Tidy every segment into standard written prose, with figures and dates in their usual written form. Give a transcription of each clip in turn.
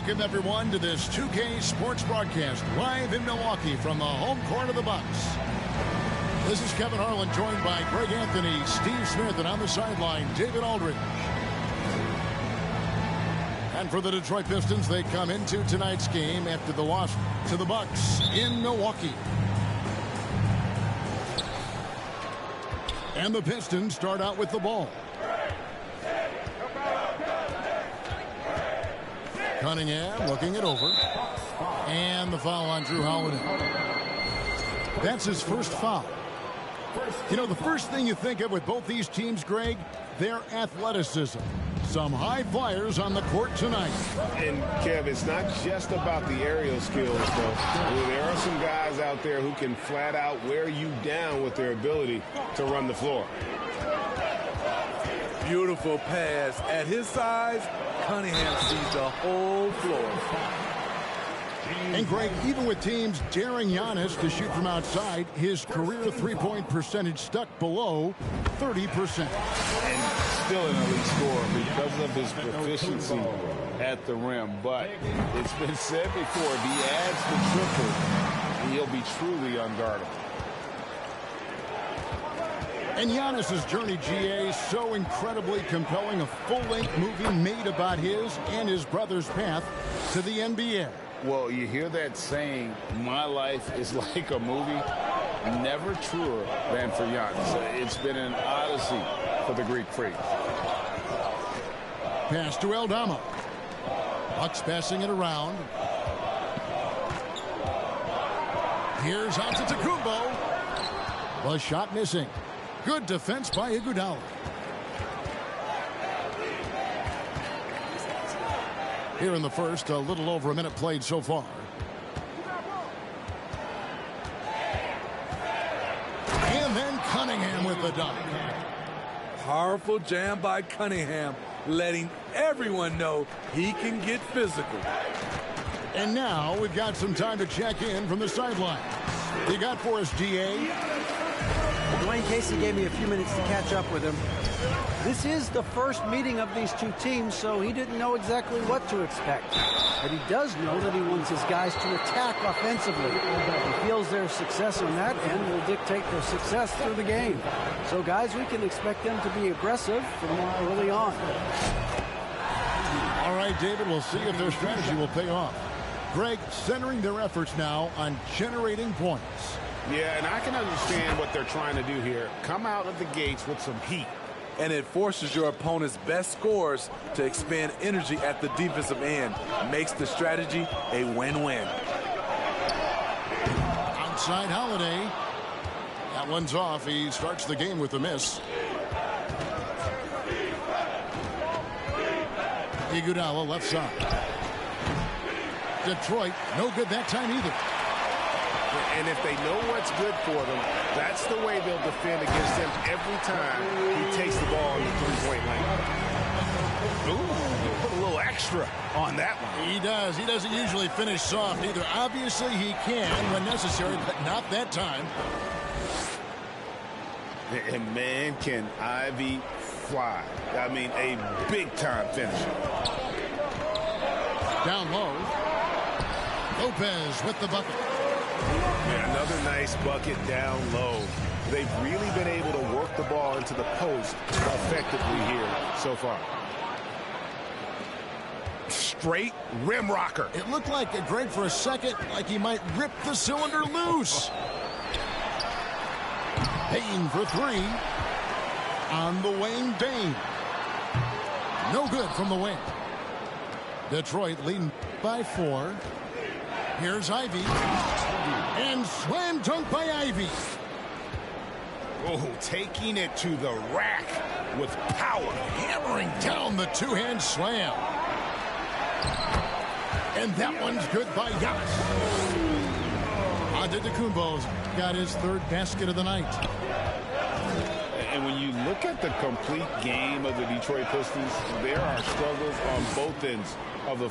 Welcome, everyone, to this 2K Sports broadcast live in Milwaukee from the home court of the Bucks. This is Kevin Harlan, joined by Greg Anthony, Steve Smith, and on the sideline, David Aldridge. And for the Detroit Pistons, they come into tonight's game after the loss to the Bucks in Milwaukee. And the Pistons start out with the ball. Cunningham looking it over. And the foul on Jrue Holiday. That's his first foul. You know, the first thing you think of with both these teams, Greg, their athleticism. Some high flyers on the court tonight. And, Kev, it's not just about the aerial skills, though. There are some guys out there who can flat out wear you down with their ability to run the floor. Beautiful pass. At his size, Cunningham sees the whole floor. And, Greg, even with teams daring Giannis to shoot from outside, his career three-point percentage stuck below 30%. And still an elite scorer because of his proficiency at the rim. But it's been said before, if he adds the triple, he'll be truly unguardable. And Giannis's journey, GA, so incredibly compelling. A full-length movie made about his and his brother's path to the NBA. Well, you hear that saying, my life is like a movie. Never truer than for Giannis. It's been an odyssey for the Greek freak. Pass to Aldama. Bucks passing it around. Here's Antetokounmpo. The shot missing. Good defense by Iguodala. Here in the first, a little over a minute played so far. And then Cunningham with the dunk. Powerful jam by Cunningham, letting everyone know he can get physical. And now we've got some time to check in from the sideline. You got for us, GA? Dwayne Casey gave me a few minutes to catch up with him. This is the first meeting of these two teams, so he didn't know exactly what to expect. But he does know that he wants his guys to attack offensively. He feels their success on that end will dictate their success through the game. So, guys, we can expect them to be aggressive from early on. All right, David, we'll see if their strategy will pay off. Greg, centering their efforts now on generating points. Yeah, and I can understand what they're trying to do here. Come out of the gates with some heat. And it forces your opponent's best scorers to expend energy at the defensive end. Makes the strategy a win-win. Outside Holiday. That one's off. He starts the game with a miss. Iguodala left side. Detroit, no good that time either. And if they know what's good for them, that's the way they'll defend against him every time he takes the ball in the three-point line. Ooh, put a little extra on that one. He does. He doesn't usually finish soft either. Obviously, he can when necessary, but not that time. And man, can Ivy fly. I mean, a big-time finisher. Down low. Lopez with the bucket. And another nice bucket down low. They've really been able to work the ball into the post effectively here so far. Straight rim rocker. It looked like, Greg, for a second, like he might rip the cylinder loose. Payne for three. On the wing, Dane. No good from the wing. Detroit leading by 4. Here's Ivy. And slam dunk by Ivy. Oh, taking it to the rack with power. Hammering down the two-hand slam. And that one's good by Giannis. Antetokounmpo's got his third basket of the night. And when you look at the complete game of the Detroit Pistons, there are struggles on both ends of the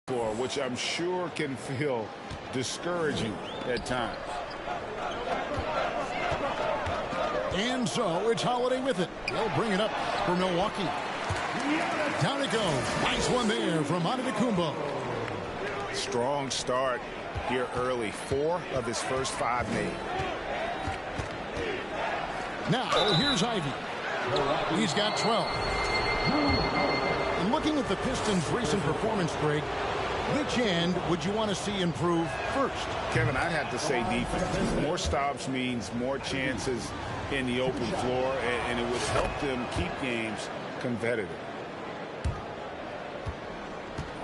For which I'm sure can feel discouraging at times. And so it's Holiday with it. They'll bring it up for Milwaukee. Down it goes. Nice one there from Antetokounmpo. Strong start here early. 4 of his first 5 made. Now here's Ivy. He's got 12. And looking at the Pistons' recent performance, Greg, which end would you want to see improve first? Kevin, I'd have to say defense. More stops means more chances in the open floor, and it would help them keep games competitive.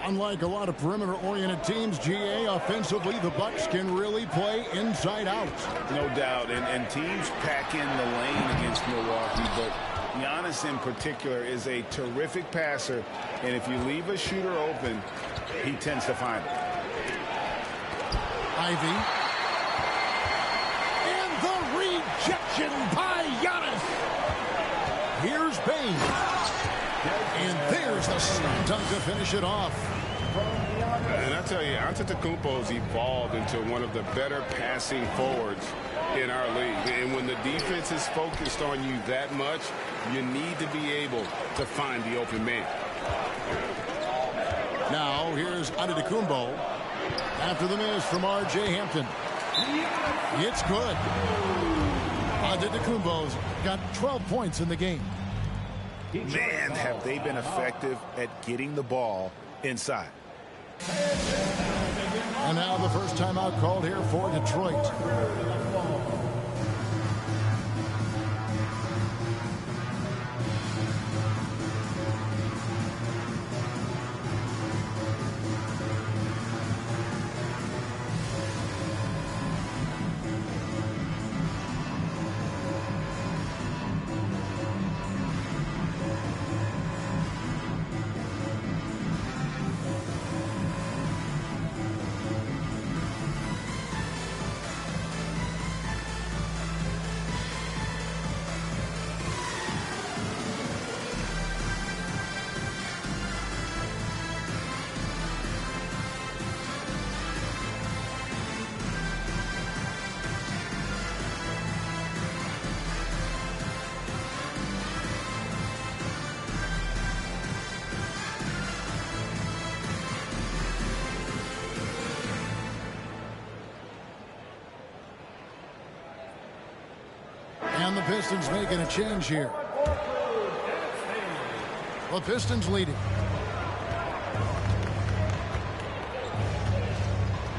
Unlike a lot of perimeter-oriented teams, GA, offensively, the Bucks can really play inside out. No doubt, and teams pack in the lane against Milwaukee, but Giannis in particular is a terrific passer, and if you leave a shooter open, he tends to find it. Ivy. And the rejection by Giannis. Here's Bane. And there's the slam dunk to finish it off. And I tell you, Antetokounmpo's evolved into one of the better passing forwards in our league. And when the defense is focused on you that much, you need to be able to find the open man. Now here's Antetokounmpo. After the miss from R.J. Hampton. It's good. Antetokounmpo's got 12 points in the game. Man, have they been effective at getting the ball inside. And now the first timeout called here for Detroit. And the Pistons making a change here. The Pistons leading.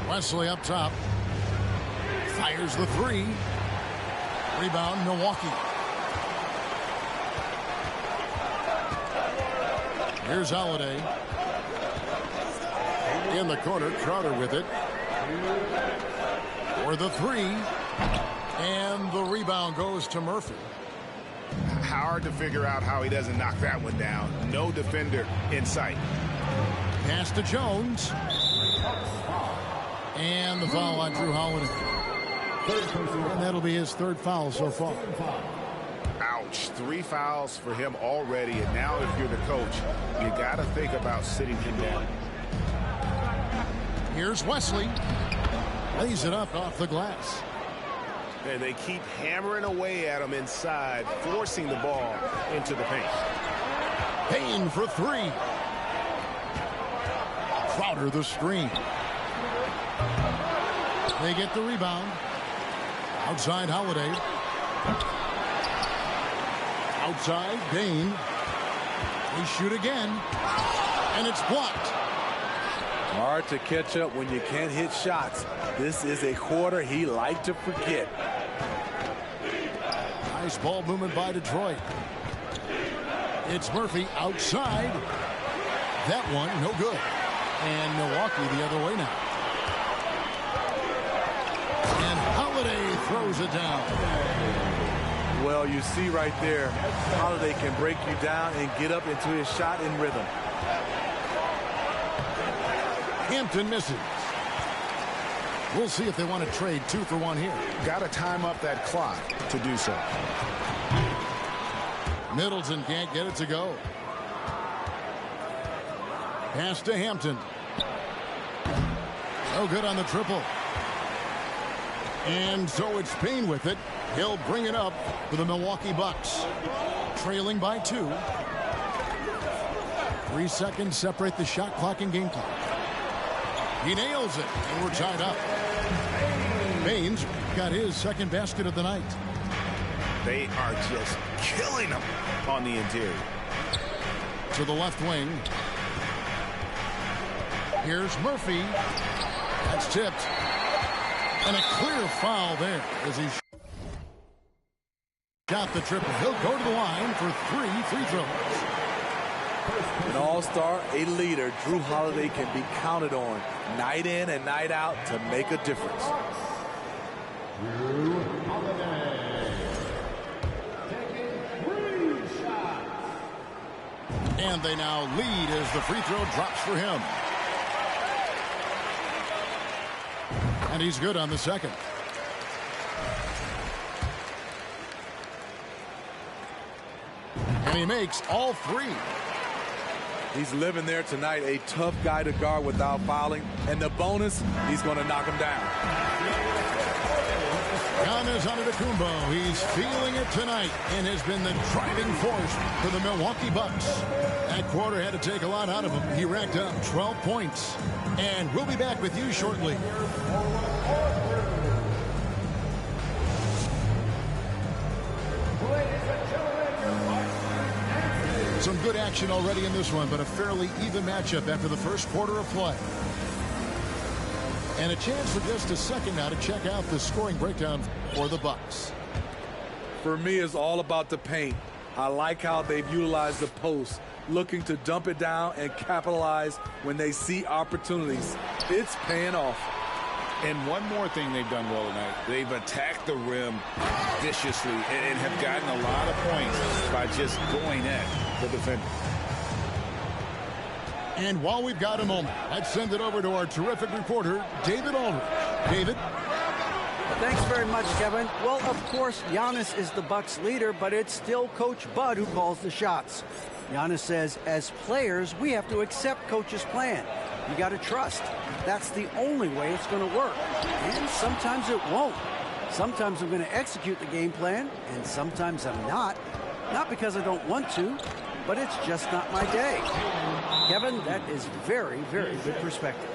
Wesley up top. Fires the three. Rebound, Milwaukee. Here's Holiday. In the corner, Crowder with it. For the three. And the rebound goes to Murphy. Hard to figure out how he doesn't knock that one down. No defender in sight. Pass to Jones. And the foul on Drew Holiday. And that'll be his third foul so far. Ouch. 3 fouls for him already. And now if you're the coach, you got to think about sitting him down. Here's Wesley. Lays it up off the glass. And they keep hammering away at him inside, forcing the ball into the paint. Payne for three. Crowder the screen. They get the rebound. Outside Holiday. Outside Bane. They shoot again. And it's blocked. Hard to catch up when you can't hit shots. This is a quarter he liked to forget. Nice ball movement by Detroit. It's Murphy outside. That one, no good. And Milwaukee the other way now. And Holiday throws it down. Well, you see right there, Holiday can break you down and get up into his shot in rhythm. Hampton misses. We'll see if they want to trade 2 for 1 here. Got to time up that clock to do so. Middleton can't get it to go. Pass to Hampton. No good on the triple. And so it's Payne with it. He'll bring it up for the Milwaukee Bucks. Trailing by 2. 3 seconds separate the shot clock and game clock. He nails it, and we're tied up. Payne's got his second basket of the night. They are just killing them on the interior. To the left wing. Here's Murphy. That's tipped. And a clear foul there as he shot the triple. He'll go to the line for 3 free throws. An all-star, a leader, Jrue Holiday can be counted on night in and night out to make a difference. Jrue Holiday taking 3 shots. And they now lead as the free throw drops for him. And he's good on the second. And he makes all 3. He's living there tonight, a tough guy to guard without fouling. And the bonus, he's going to knock him down. Giannis Antetokounmpo, he's feeling it tonight and has been the driving force for the Milwaukee Bucks. That quarter had to take a lot out of him. He racked up 12 points. And we'll be back with you shortly. Some good action already in this one, but a fairly even matchup after the first quarter of play. And a chance for just a second now to check out the scoring breakdown for the Bucks. For me, it's all about the paint. I like how they've utilized the post, looking to dump it down and capitalize when they see opportunities. It's paying off. And one more thing they've done well tonight. They've attacked the rim viciously and have gotten a lot of points by just going at the defender. And while we've got a moment, let's send it over to our terrific reporter, David Aldridge. David? Thanks very much, Kevin. Well, of course, Giannis is the Bucks leader, but it's still Coach Bud who calls the shots. Giannis says, as players, we have to accept Coach's plan. You got to trust. That's the only way it's going to work. And sometimes it won't. Sometimes I'm going to execute the game plan, and sometimes I'm not. Not because I don't want to, but it's just not my day. Kevin, that is very, very good perspective.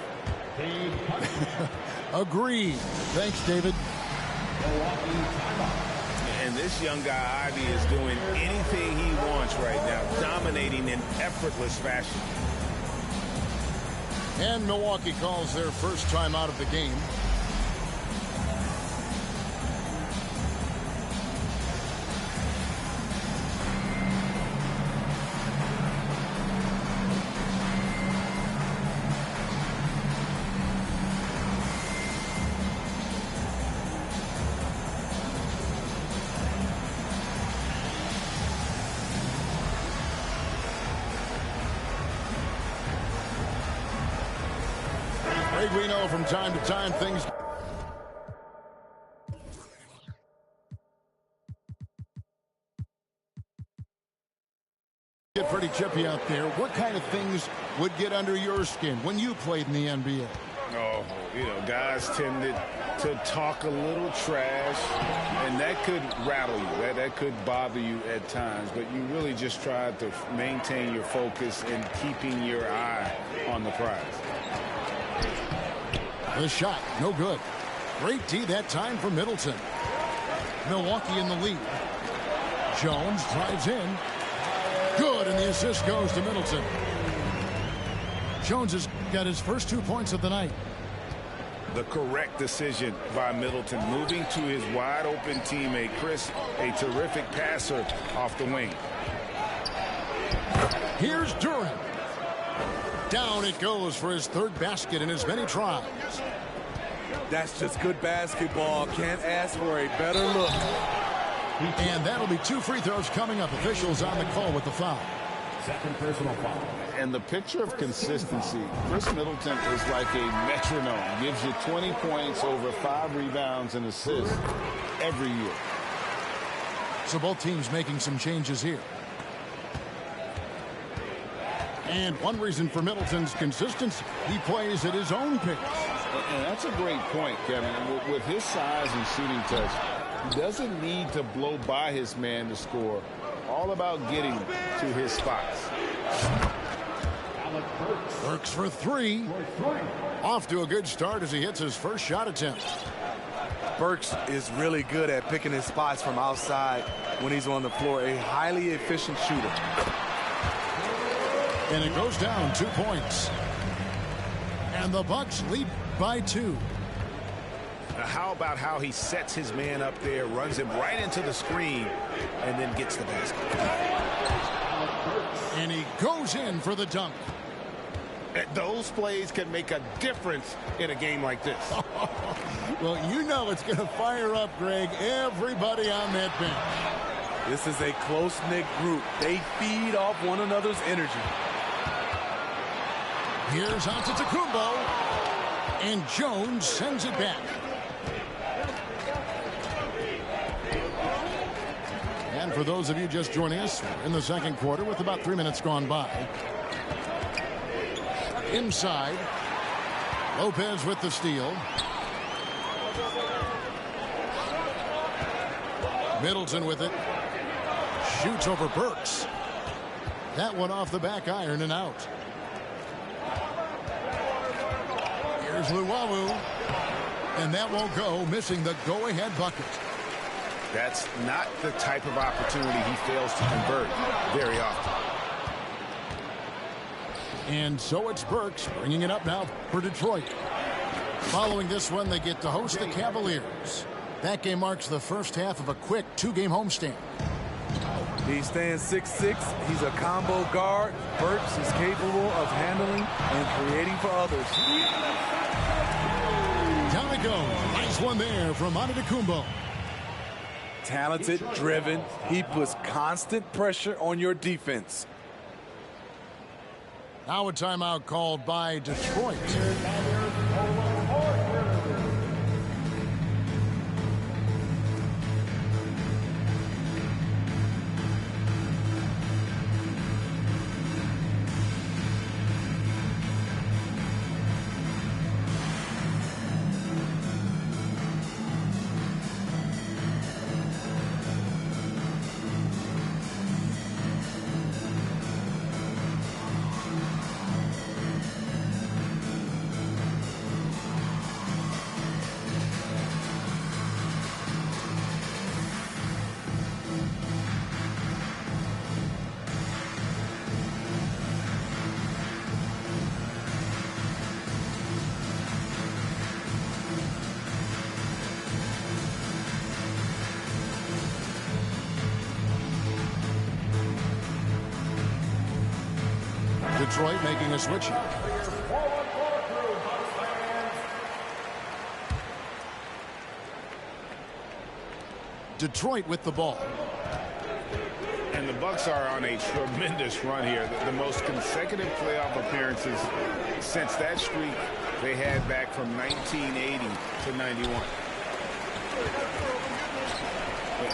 Agreed. Thanks, David. And this young guy, Ivy, is doing anything he wants right now, dominating in effortless fashion. And Milwaukee calls their first time out of the game. We know from time to time things get pretty chippy out there. What kind of things would get under your skin when you played in the NBA? Oh, you know, guys tended to talk a little trash, and that could rattle you. That could bother you at times, but you really just tried to maintain your focus and keeping your eye on the prize. The shot, no good. Great D that time for Middleton. Milwaukee in the lead. Jones drives in. Good, and the assist goes to Middleton. Jones has got his first 2 points of the night. The correct decision by Middleton, moving to his wide-open teammate, Chris, a terrific passer off the wing. Here's Durant. Down it goes for his third basket in as many tries. That's just good basketball. Can't ask for a better look. And that'll be 2 free throws coming up. Officials on the call with the foul. Second personal foul. And the picture of consistency, Chris Middleton is like a metronome. Gives you 20 points, over 5 rebounds and assists every year. So both teams making some changes here. And one reason for Middleton's consistency, he plays at his own pace. And that's a great point, Kevin. With his size and shooting touch, he doesn't need to blow by his man to score. All about getting to his spots. Burks for three. Off to a good start as he hits his first shot attempt. Burks is really good at picking his spots from outside when he's on the floor. A highly efficient shooter. And it goes down 2 points. And the Bucks lead by 2. Now how about how he sets his man up there, runs him right into the screen, and then gets the basket. And he goes in for the dunk. Those plays can make a difference in a game like this. Well, you know it's going to fire up, Greg, everybody on that bench. This is a close-knit group. They feed off one another's energy. Here's Antetokounmpo, and Jones sends it back. And for those of you just joining us, we're in the second quarter with about 3 minutes gone by. Inside, Lopez with the steal. Middleton with it. Shoots over Burks. That one off the back iron and out. Here's Luwawu. And that won't go, missing the go-ahead bucket. That's not the type of opportunity he fails to convert very often. And so it's Burks bringing it up now for Detroit. Following this one, they get to host the Cavaliers. That game marks the first half of a quick 2-game homestand. He stands 6'6". He's a combo guard. Burks is capable of handling and creating for others. Down it goes. Nice one there from Antetokounmpo. Talented, driven. He puts constant pressure on your defense. Now a timeout called by Detroit. Detroit making a switch here. Detroit with the ball. And the Bucks are on a tremendous run here. The most consecutive playoff appearances since that streak they had back from 1980 to 91.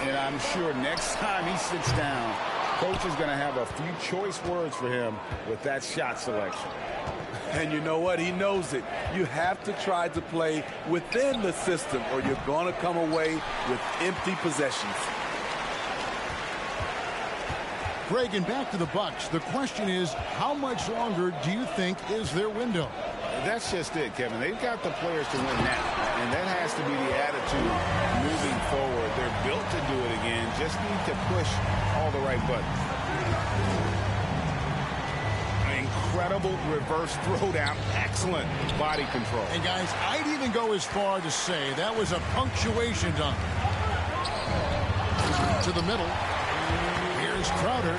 And I'm sure next time he sits down, coach is going to have a few choice words for him with that shot selection. And you know what? He knows it. You have to try to play within the system or you're going to come away with empty possessions. Greg, and back to the Bucks. The question is, how much longer do you think is their window? That's just it, Kevin. They've got the players to win now, and that has to be the attitude moving forward. They're built to do it again. Just need to push all the right buttons. An incredible reverse throwdown. Excellent body control. And, guys, I'd even go as far to say that was a punctuation dunk. To the middle. Here's Crowder.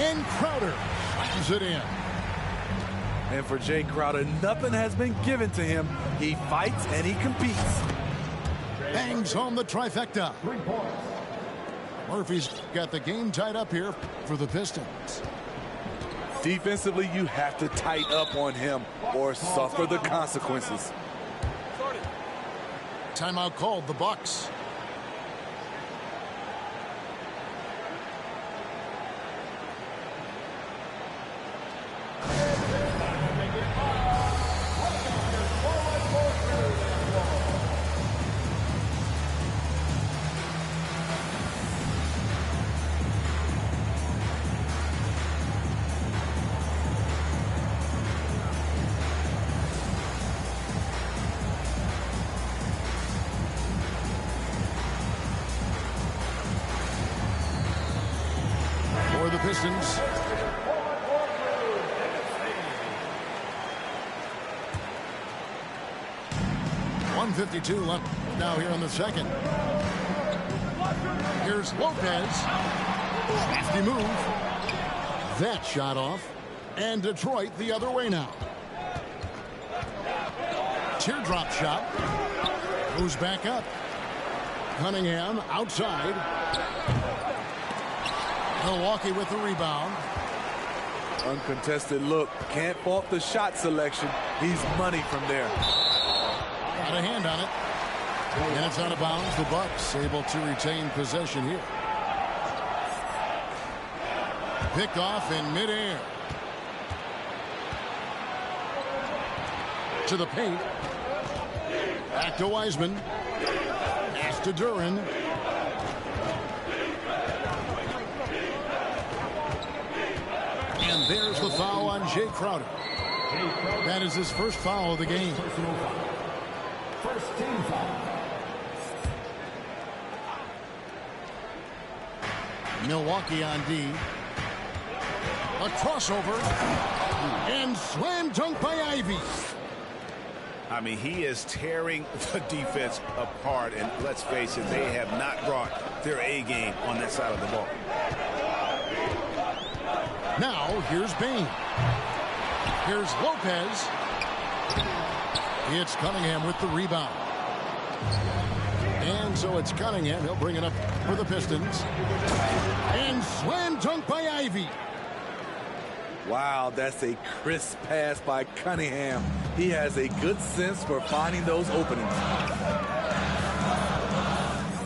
And Crowder slams it in. And for Jay Crowder, nothing has been given to him. He fights and he competes. Bangs home the trifecta. Murphy's got the game tied up here for the Pistons. Defensively, you have to tighten up on him or suffer the consequences. Timeout called, the Bucks. Pistons. .152 left now here in the second. Here's Lopez. Safety move. That shot off. And Detroit the other way now. Teardrop shot. Goes back up. Cunningham outside. Milwaukee with the rebound. Uncontested look. Can't fault the shot selection. He's money from there. Got a hand on it. And it's out of bounds. The Bucks able to retain possession here. Picked off in midair. To the paint. Back to Wiseman. Pass to Duren. And there's the foul on Jay Crowder. That is his first foul of the game. First team foul. Milwaukee on D. A crossover. And slam dunk by Ivy. I mean, he is tearing the defense apart. And let's face it, they have not brought their A game on that side of the ball. Now, here's Bain. Here's Lopez. It's Cunningham with the rebound. And so it's Cunningham. He'll bring it up for the Pistons. And slam dunk by Ivy. Wow, that's a crisp pass by Cunningham. He has a good sense for finding those openings.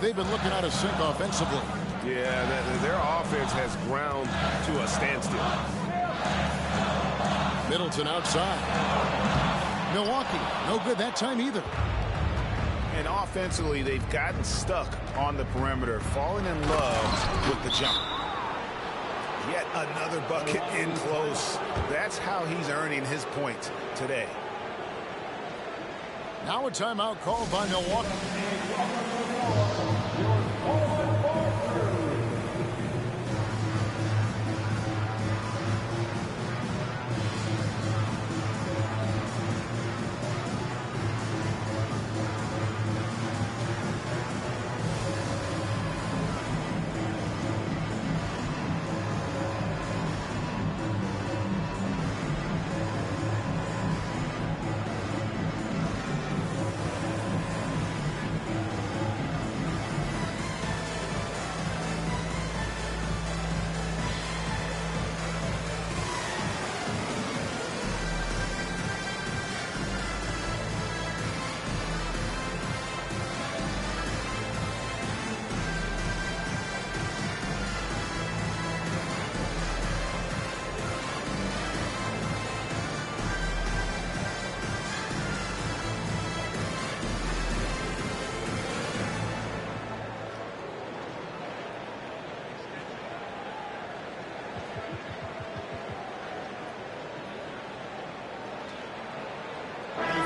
They've been looking out of sync offensively. Yeah, their offense has ground to a standstill. Middleton outside. Milwaukee, no good that time either. And offensively, they've gotten stuck on the perimeter, falling in love with the jump. Yet another bucket in close. That's how he's earning his points today. Now a timeout called by Milwaukee.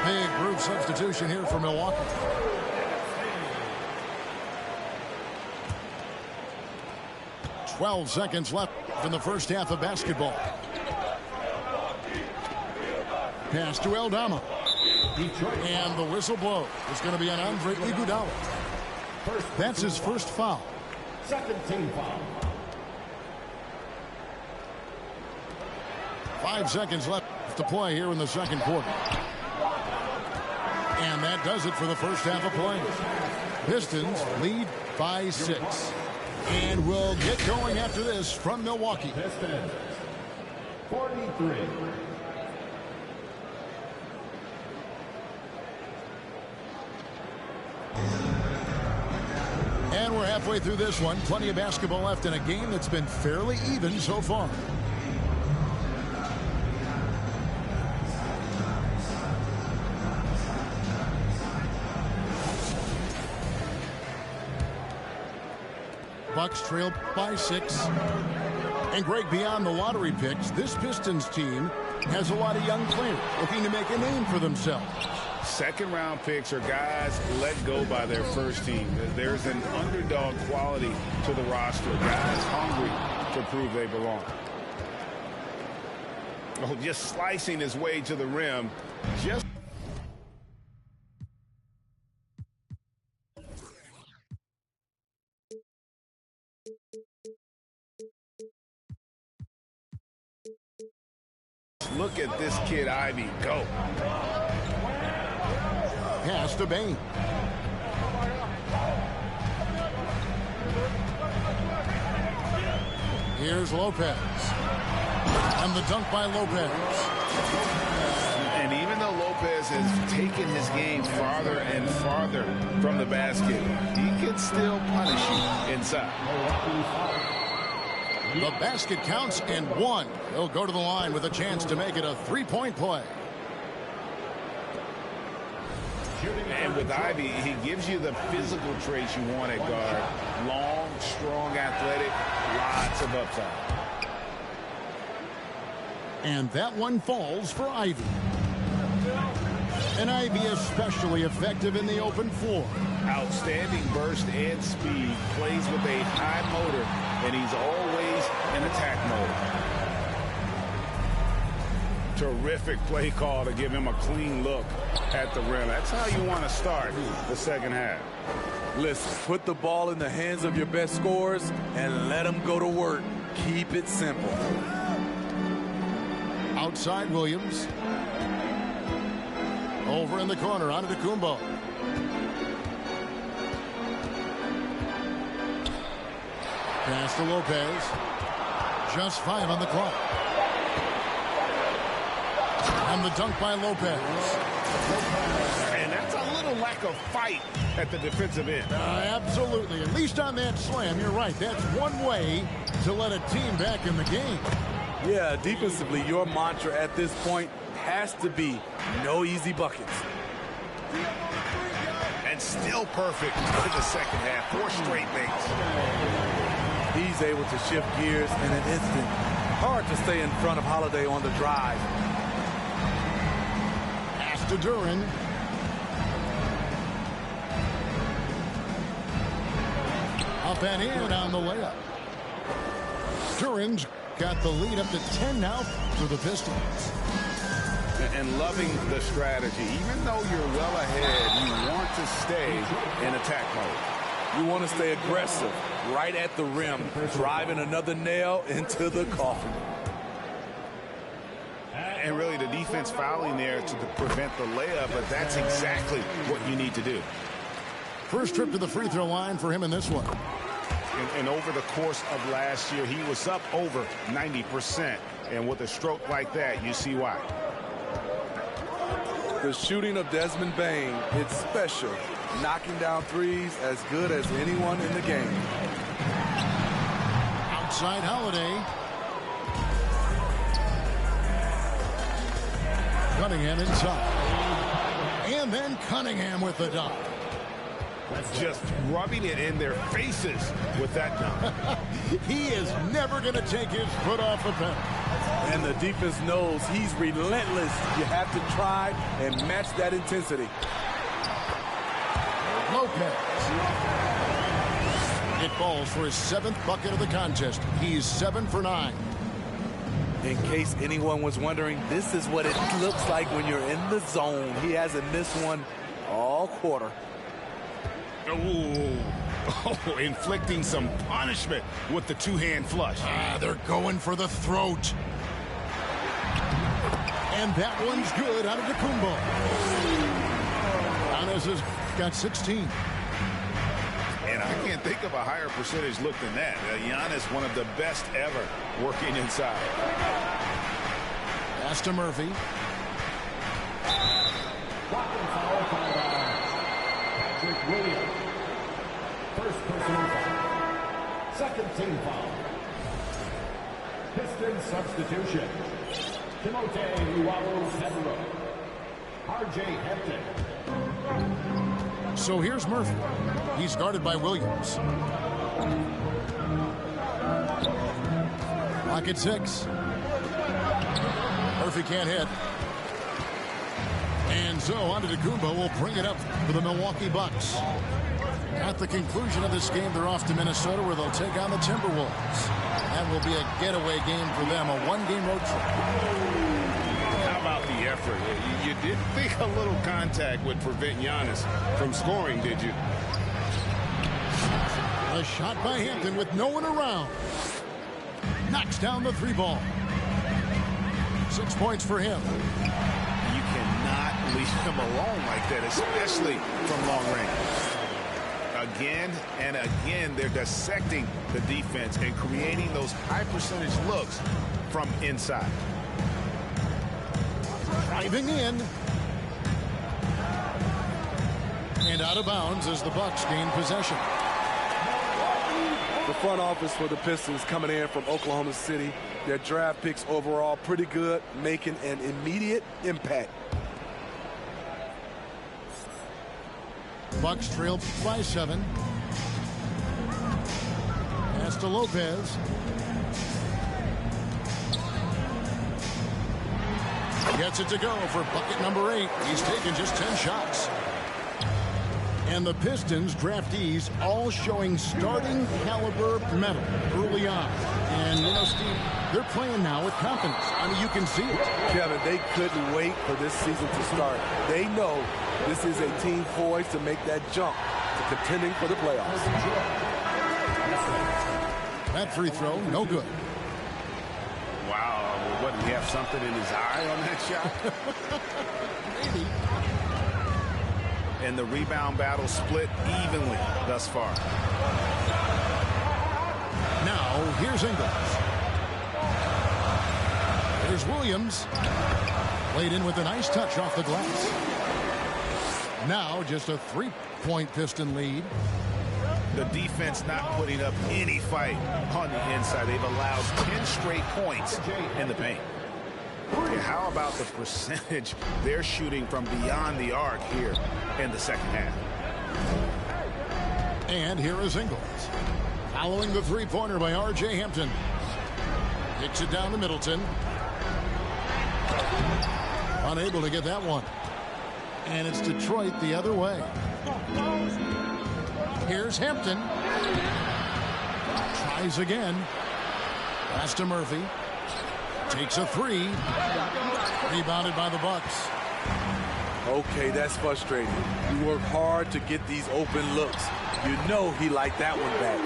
Big group substitution here for Milwaukee. "12 seconds left in the first half of basketball. Pass to Aldama. And the whistle blows. It's going to be on Andre Iguodala. That's his first foul. Second team foul. 5 seconds left to play here in the second quarter. And that does it for the first half of play. Pistons lead by 6. And we'll get going after this from Milwaukee. Pistons 43. And we're halfway through this one. Plenty of basketball left in a game that's been fairly even so far. Bucks trail by 6. And Greg, beyond the lottery picks, this Pistons team has a lot of young players looking to make a name for themselves. Second-round picks are guys let go by their first team. There's an underdog quality to the roster. Guys hungry to prove they belong. Oh, just slicing his way to the rim. Just look at this kid, Ivey, go. Pass to Bane. Here's Lopez. And the dunk by Lopez. And even though Lopez has taken his game farther and farther from the basket, he can still punish you inside. The basket counts and one. He'll go to the line with a chance to make it a three-point play. And with Ivey, he gives you the physical traits you want at guard. Long, strong, athletic, lots of upside. And that one falls for Ivey. And Ivey especially effective in the open floor. Outstanding burst and speed, plays with a high motor, and he's always in attack mode. Terrific play call to give him a clean look at the rim. That's how you want to start the second half. Listen, put the ball in the hands of your best scorers and let them go to work. Keep it simple. Outside Williams. Over in the corner, Antetokounmpo. Pass to Lopez. Just 5 on the clock. And the dunk by Lopez. And that's a little lack of fight at the defensive end. Absolutely. At least on that slam, you're right. That's one way to let a team back in the game. Yeah, defensively, your mantra at this point has to be no easy buckets. And still perfect in the second half. 4 straight makes. He's able to shift gears in an instant. Hard to stay in front of Holiday on the drive. Pass to Duren. Up and in on the layup. Duren's got the lead up to 10 now for the Pistons. And loving the strategy. Even though you're well ahead, you want to stay in attack mode. You want to stay aggressive right at the rim, driving another nail into the coffin. And really the defense fouling there to prevent the layup, but that's exactly what you need to do. First trip to the free throw line for him in this one. And over the course of last year, he was up over 90%. And with a stroke like that, you see why. The shooting of Desmond Bane, it's special. Knocking down threes as good as anyone in the game. Outside Holiday. Cunningham inside. And then Cunningham with the dunk. Just rubbing it in their faces with that dunk. He is never going to take his foot off the pedal. And the defense knows he's relentless. You have to try and match that intensity. Lopez. It falls for his 7th bucket of the contest. He's 7 for 9. In case anyone was wondering, this is what it looks like when you're in the zone. He hasn't missed one all quarter. Ooh. Oh, inflicting some punishment with the two-hand flush. They're going for the throat. And that one's good out of Antetokounmpo. Giannis has got 16. And I can't think of a higher percentage look than that. Giannis, one of the best ever working inside. Pass to Murphy. Patrick Williams. First personal foul. Second team foul. Pistons substitution. Timothé Luwawu-Cabarrot. R.J. Hampton. So here's Murphy. He's guarded by Williams. Clock at 6. Murphy can't hit. And so Antetokounmpo will bring it up for the Milwaukee Bucks. At the conclusion of this game, they're off to Minnesota where they'll take on the Timberwolves. That will be a getaway game for them, a one-game road trip. effort. You didn't think a little contact would prevent Giannis from scoring, did you? A shot by Hampton with no one around. Knocks down the 3 ball. 6 points for him. You cannot leave him alone like that, especially from long range. Again and again, they're dissecting the defense and creating those high percentage looks from inside. Driving in. And out of bounds as the Bucks gain possession. The front office for the Pistons coming in from Oklahoma City. Their draft picks overall pretty good, making an immediate impact. Bucks trail by 7. Pass to Lopez. Gets it to go for bucket number 8. He's taken just 10 shots. And the Pistons draftees all showing starting caliber metal early on. And, you know, Steve, they're playing now with confidence. I mean, you can see it. Kevin, they couldn't wait for this season to start. They know this is a team poised to make that jump to contending for the playoffs. That free throw, no good. Wow, what, did he have something in his eye on that shot? Maybe. And the rebound battle split evenly thus far. Now, here's Ingles. There's Williams. Played in with a nice touch off the glass. Now, just a 3-point Piston lead. The defense not putting up any fight on the inside. They've allowed 10 straight points in the paint. Okay, how about the percentage they're shooting from beyond the arc here in the second half? And here is Ingles. Following the 3-pointer by R.J. Hampton. Kicks it down to Middleton. Unable to get that one. And it's Detroit the other way. Here's Hampton. Tries again. Pass to Murphy. Takes a 3. Rebounded by the Bucks. Okay, that's frustrating. You work hard to get these open looks. You know he liked that one back.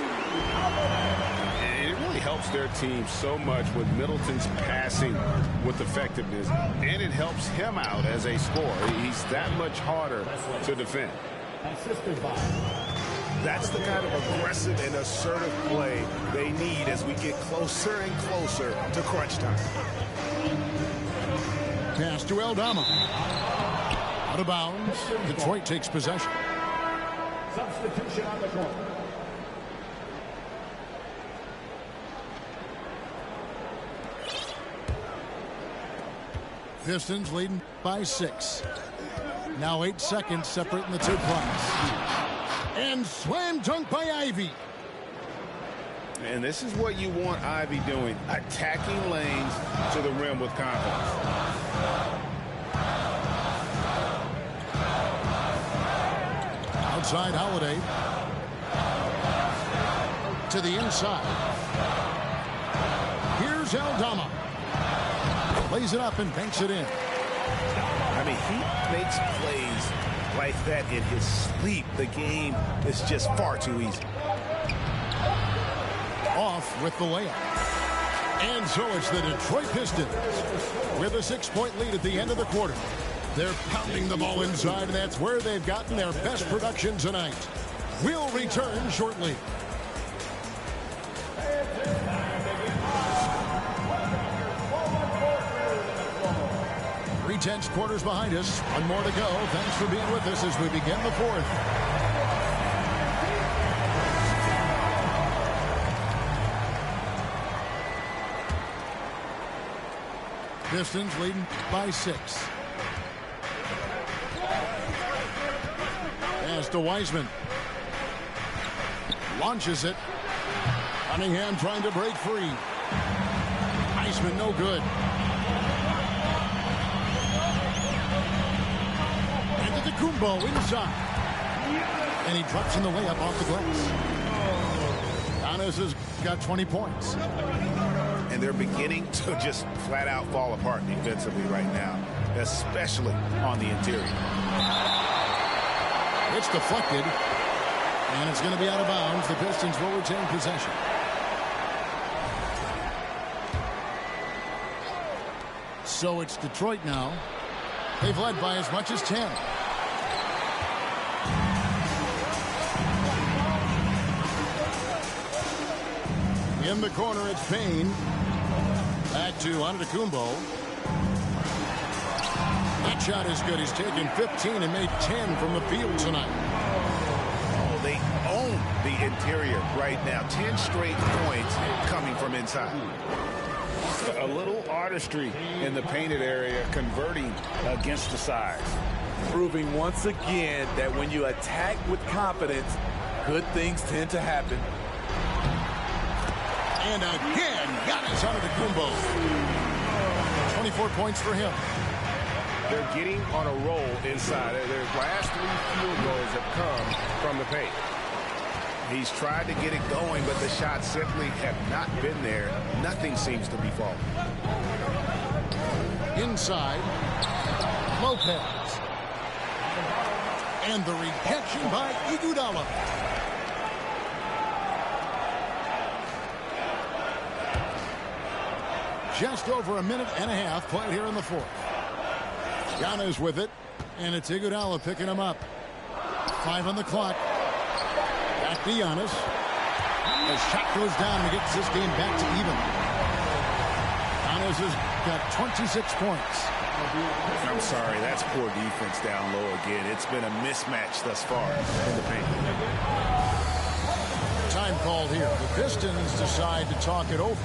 And it really helps their team so much with Middleton's passing with effectiveness. And it helps him out as a scorer. He's that much harder to defend. Assisted by. That's the kind of aggressive and assertive play they need as we get closer and closer to crunch time. Pass to Aldama. Out of bounds. Detroit takes possession. Substitution on the court. Pistons leading by 6. Now 8 seconds separating the 2 clubs. And slam dunk by Ivy. And this is what you want Ivy doing, attacking lanes to the rim with confidence. Outside Holiday. To the inside. Here's Aldama. Plays it up and banks it in. I mean, he makes plays like that in his sleep. The game is just far too easy. Off with the layup. And so it's the Detroit Pistons with a 6-point lead at the end of the quarter. They're pounding the ball inside, and that's where they've gotten their best production tonight. We'll return shortly. 3/10 quarters behind us. One more to go. Thanks for being with us as we begin the 4th. Pistons leading by 6. Pass to Wiseman. Launches it. Cunningham trying to break free. Wiseman no good. Kumbo inside. And he drops in the layup off the glass. Giannis has got 20 points. And they're beginning to just flat out fall apart defensively right now. especially on the interior. It's deflected, and it's going to be out of bounds. The Pistons will retain possession. So it's Detroit now. They've led by as much as 10. In the corner, it's Payne. Back to Antetokounmpo. That shot is good. He's taken 15 and made 10 from the field tonight. Oh, they own the interior right now. 10 straight points coming from inside. A little artistry in the painted area, converting against the size. Proving once again that when you attack with confidence, good things tend to happen. And again, Giannis Antetokounmpo. 24 points for him. They're getting on a roll inside. Their last 3 field goals have come from the paint. He's tried to get it going, but the shots simply have not been there. Nothing seems to be falling. Inside, Lopez. And the rejection by Iguodala. Just over a minute and a half played here in the fourth. Giannis with it, and it's Iguodala picking him up. 5 on the clock. Back to Giannis. The shot goes down and gets this game back to even. Giannis has got 26 points. I'm sorry, that's poor defense down low again. It's been a mismatch thus far in the paint. Time called here. The Pistons decide to talk it over.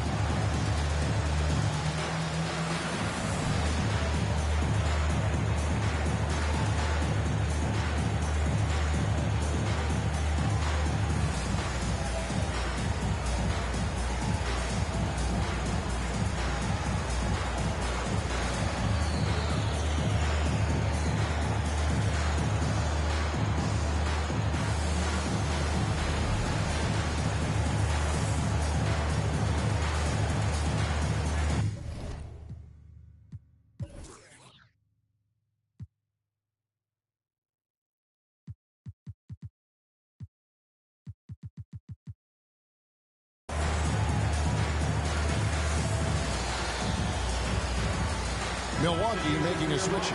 Milwaukee making a switch.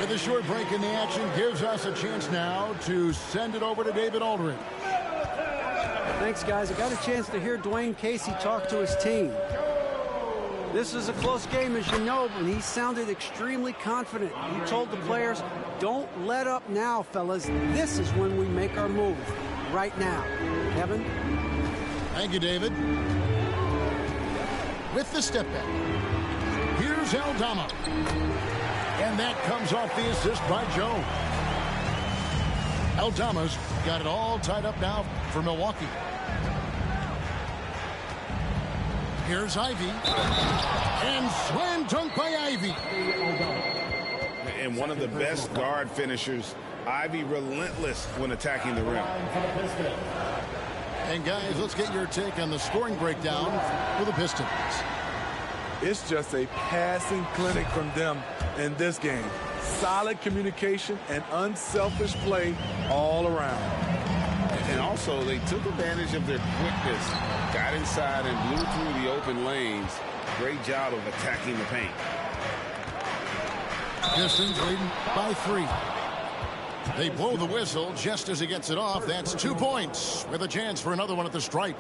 With a short break in the action, gives us a chance now to send it over to David Aldridge. Thanks, guys. I got a chance to hear Dwayne Casey talk to his team. This is a close game, as you know, and he sounded extremely confident. He told the players, don't let up now, fellas. This is when we make our move. Right now. Kevin? Thank you, David. With the step back. Here's Aldama. And that comes off the assist by Jones. Aldama's got it all tied up now for Milwaukee. Here's Ivy. And slam dunk by Ivy. And one of the best guard finishers. Ivy relentless when attacking the rim. And guys, let's get your take on the scoring breakdown for the Pistons. It's just a passing clinic from them in this game. Solid communication and unselfish play all around. And also, they took advantage of their quickness, got inside and blew through the open lanes. Great job of attacking the paint. Pistons leading by 3. They blow the whistle just as he gets it off. That's 2 points with a chance for another one at the stripe.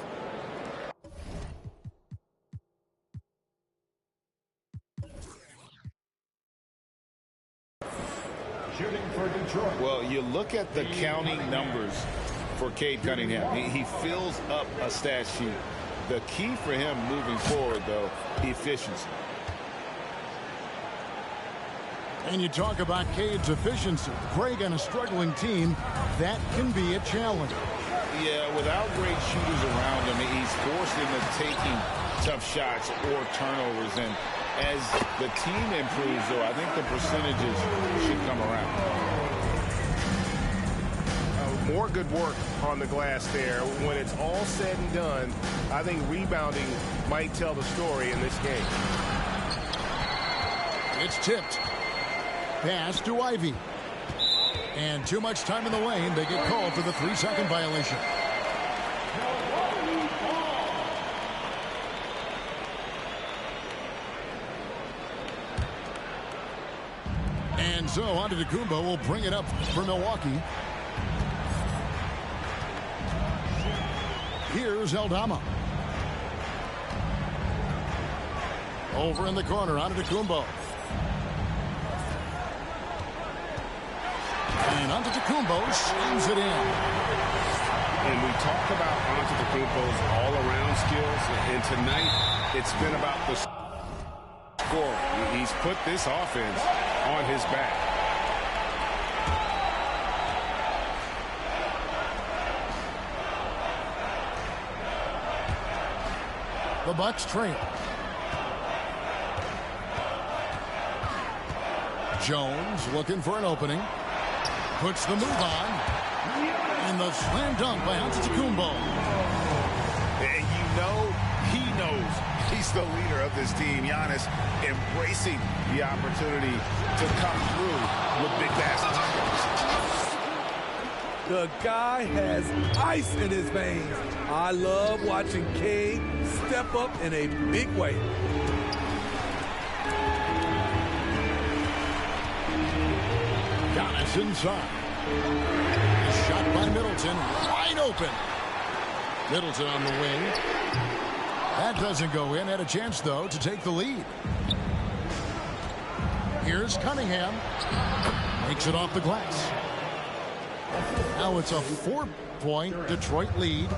Shooting for Detroit. Well, you look at the counting numbers for Cade Cunningham. He fills up a stat sheet. The key for him moving forward, though, efficiency. And you talk about Cade's efficiency. Greg on a struggling team, that can be a challenge. Yeah, without great shooters around him, he's forced into taking tough shots or turnovers. And as the team improves, though, I think the percentages should come around. More good work on the glass there. When it's all said and done, I think rebounding might tell the story in this game. It's tipped. Pass to Ivy. And too much time in the lane. They get called for the 3-second violation. And so Antetokounmpo will bring it up for Milwaukee. Here's Aldama. Over in the corner, Antetokounmpo. And Antetokounmpo slams it in. And we talk about Antetokounmpo's all-around skills, and tonight it's been about the score. He's put this offense on his back. The Bucks trail. Jones looking for an opening. Puts the move on. And the slam dunk by Antetokounmpo. And you know he knows he's the leader of this team. Giannis embracing the opportunity to come through with big baskets. The guy has ice in his veins. I love watching Cade step up in a big way. Giannis inside. A shot by Middleton. Wide open. Middleton on the wing. That doesn't go in. Had a chance, though, to take the lead. Here's Cunningham. Makes it off the glass. Now it's a 4-point Detroit lead.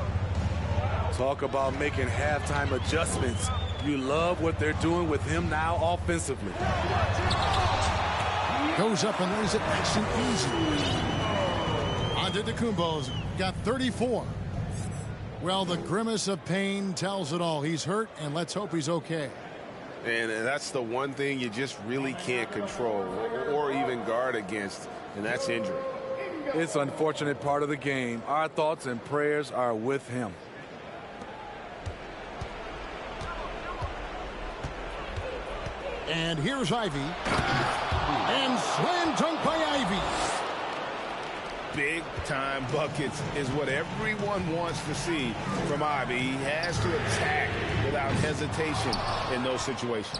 Talk about making halftime adjustments. You love what they're doing with him now offensively. Goes up and lays it nice and easy. Antetokounmpo's got 34. Well, the grimace of pain tells it all. He's hurt, and let's hope he's okay. And that's the one thing you just really can't control or even guard against, and that's injury. It's an unfortunate part of the game. Our thoughts and prayers are with him. And here's Ivy. And slam dunk by Ivy. Big-time buckets is what everyone wants to see from Ivy. He has to attack without hesitation in those situations.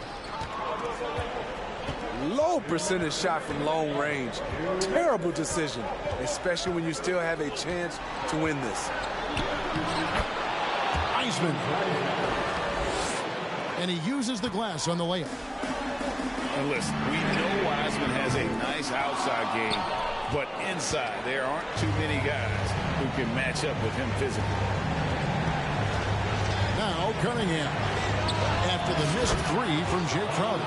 Low percentage shot from long range. Terrible decision, especially when you still have a chance to win this. Wiseman. And he uses the glass on the layup. And listen, we know Wiseman has a nice outside game, but inside there aren't too many guys who can match up with him physically. Now Cunningham. After the missed three from Jay Crowder.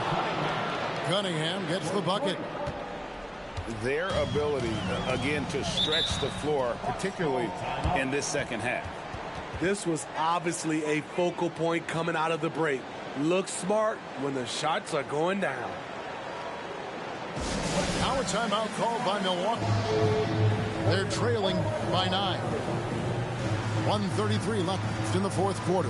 Cunningham gets the bucket. Their ability, again, to stretch the floor, particularly in this second half. This was obviously a focal point coming out of the break. Look smart when the shots are going down. Now a timeout called by Milwaukee. They're trailing by 9. 1:33 left in the fourth quarter.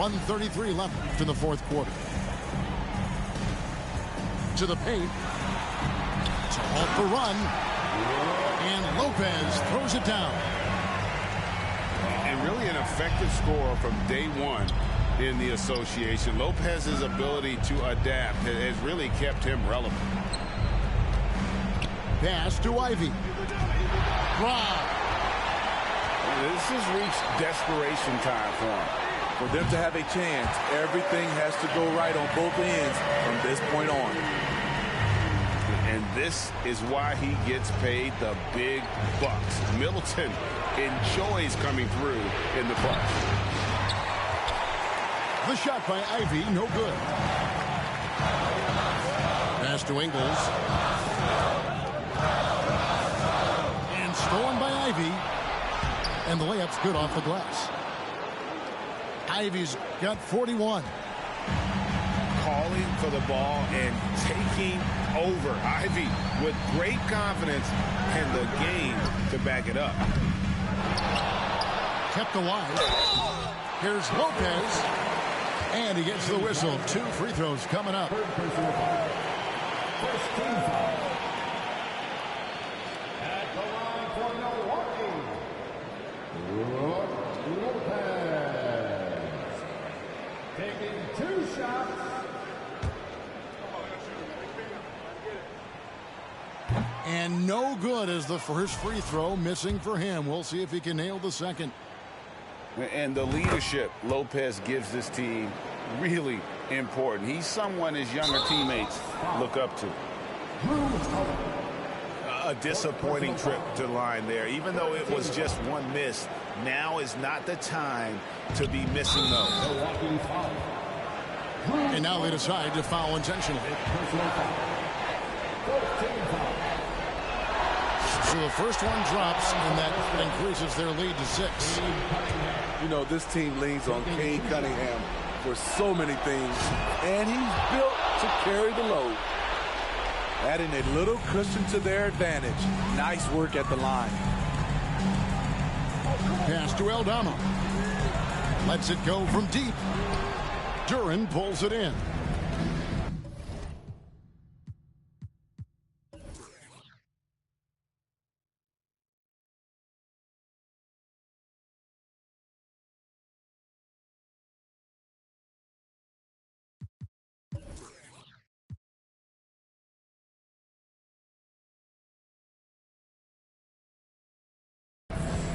1:33 left in the fourth quarter. To the paint. To halt the run. And Lopez throws it down. And really an effective scorer from day one in the association. Lopez's ability to adapt has really kept him relevant. Pass to Ivey. Drive. This has reached desperation time for him. For them to have a chance, everything has to go right on both ends from this point on. And this is why he gets paid the big bucks. Middleton enjoys coming through in the clutch. The shot by Ivey, no good. Pass to Ingles. And stolen by Ivey. And the layup's good off the glass. Ivey's got 41. Calling for the ball and taking over. Ivey with great confidence and the game to back it up. Kept alive. Here's Lopez. And he gets the whistle. 2 free throws coming up. First team foul. At the line for Milwaukee, Lopez. Taking 2 shots. And no good as the first free throw missing for him. We'll see if he can nail the second. And the leadership Lopez gives this team really important. He's someone his younger teammates look up to. A disappointing trip to the line there. Even though it was just one miss, now is not the time to be missing those. And now they decide to foul intentionally. So the first one drops, and that increases their lead to 6. You know, this team leans on Cade Cunningham for so many things, and he's built to carry the load. Adding a little cushion to their advantage. Nice work at the line. Pass to Aldama. Lets it go from deep. Duren pulls it in.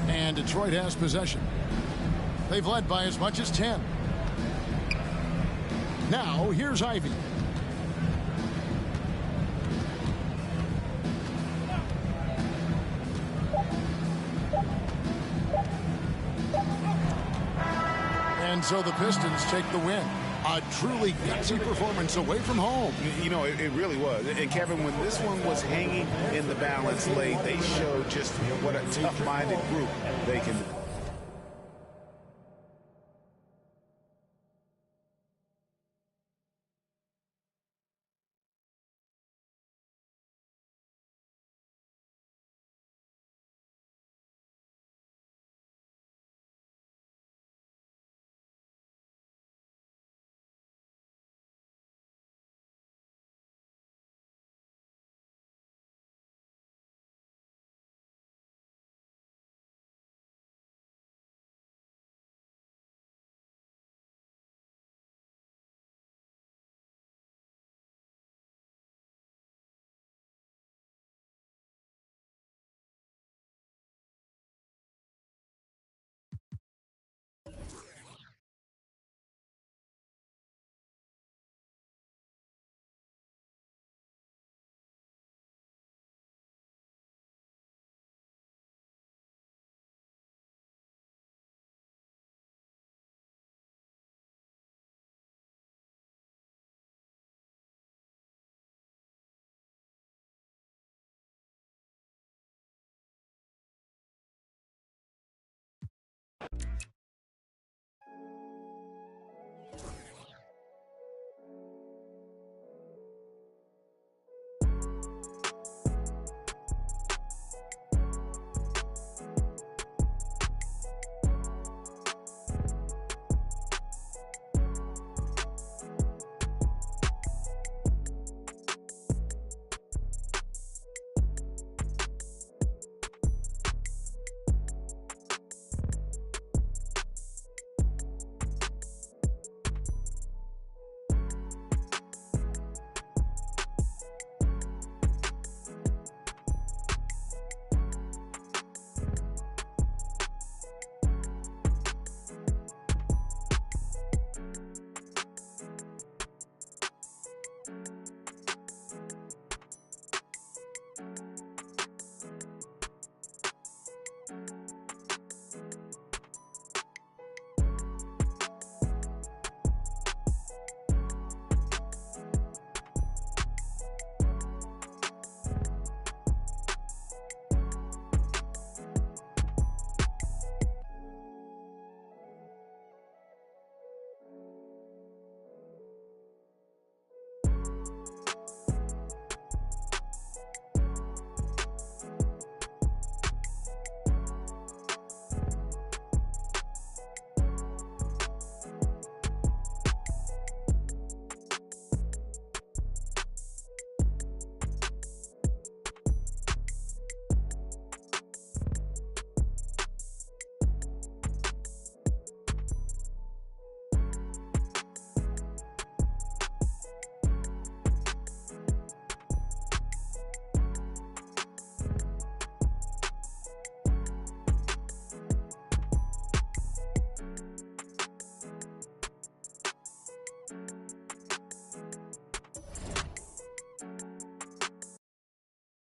And Detroit has possession. They've led by as much as 10. Now, here's Ivey. And so the Pistons take the win. A truly gutsy performance away from home. You know, it really was. And Kevin, when this one was hanging in the balance late, they showed just what a tough-minded group they can be.